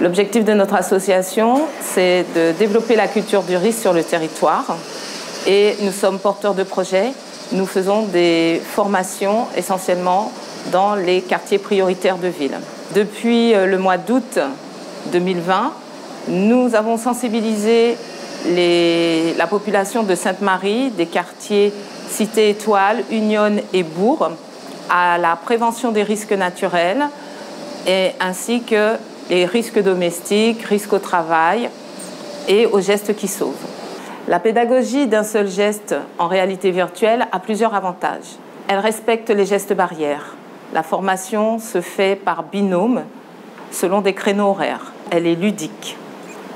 L'objectif de notre association, c'est de développer la culture du risque sur le territoire. Et nous sommes porteurs de projets. Nous faisons des formations essentiellement dans les quartiers prioritaires de ville. Depuis le mois d'août 2020, nous avons sensibilisé la population de Sainte-Marie, des quartiers Cité Étoile, Union et Bourg, à la prévention des risques naturels ainsi que les risques domestiques, risques au travail et aux gestes qui sauvent. La pédagogie d'un seul geste en réalité virtuelle a plusieurs avantages. Elle respecte les gestes barrières. La formation se fait par binôme selon des créneaux horaires. Elle est ludique,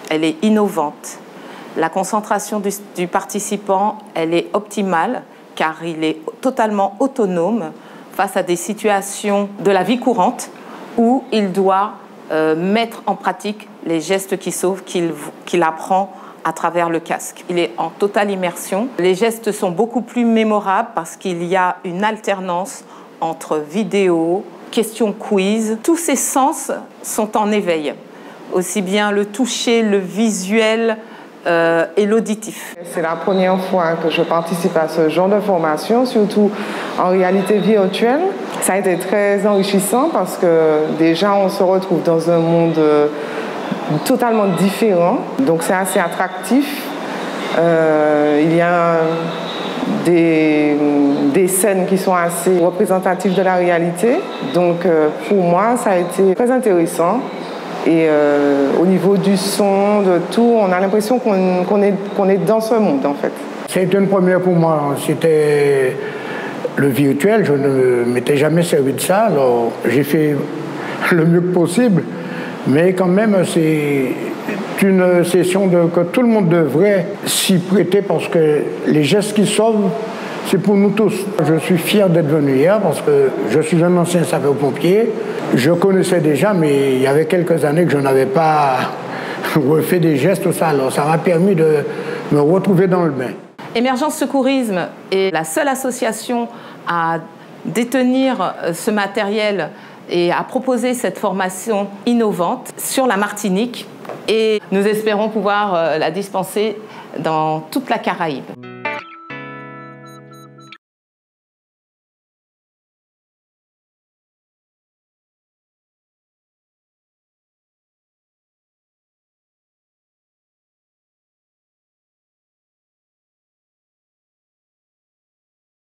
elle est innovante. La concentration du participant, elle est optimale car il est totalement autonome face à des situations de la vie courante où il doit mettre en pratique les gestes qui sauvent qu'il apprend à travers le casque. Il est en totale immersion. Les gestes sont beaucoup plus mémorables parce qu'il y a une alternance entre vidéo, questions quiz. Tous ces sens sont en éveil, aussi bien le toucher, le visuel et l'auditif. C'est la première fois que je participe à ce genre de formation, surtout en réalité virtuelle. Ça a été très enrichissant parce que déjà on se retrouve dans un monde totalement différent, donc c'est assez attractif. Il y a des scènes qui sont assez représentatives de la réalité, donc pour moi ça a été très intéressant. Et au niveau du son, de tout, on a l'impression qu'on est dans ce monde en fait. C'est une première pour moi, c'était le virtuel, je ne m'étais jamais servi de ça, alors j'ai fait le mieux possible, mais quand même c'est une session que tout le monde devrait s'y prêter parce que les gestes qui sauvent, c'est pour nous tous. Je suis fier d'être venu hier parce que je suis un ancien sapeur-pompier. Je connaissais déjà, mais il y avait quelques années que je n'avais pas refait des gestes, tout ça. Alors ça m'a permis de me retrouver dans le bain. Émergence Secourisme est la seule association à détenir ce matériel et à proposer cette formation innovante sur la Martinique. Et nous espérons pouvoir la dispenser dans toute la Caraïbe.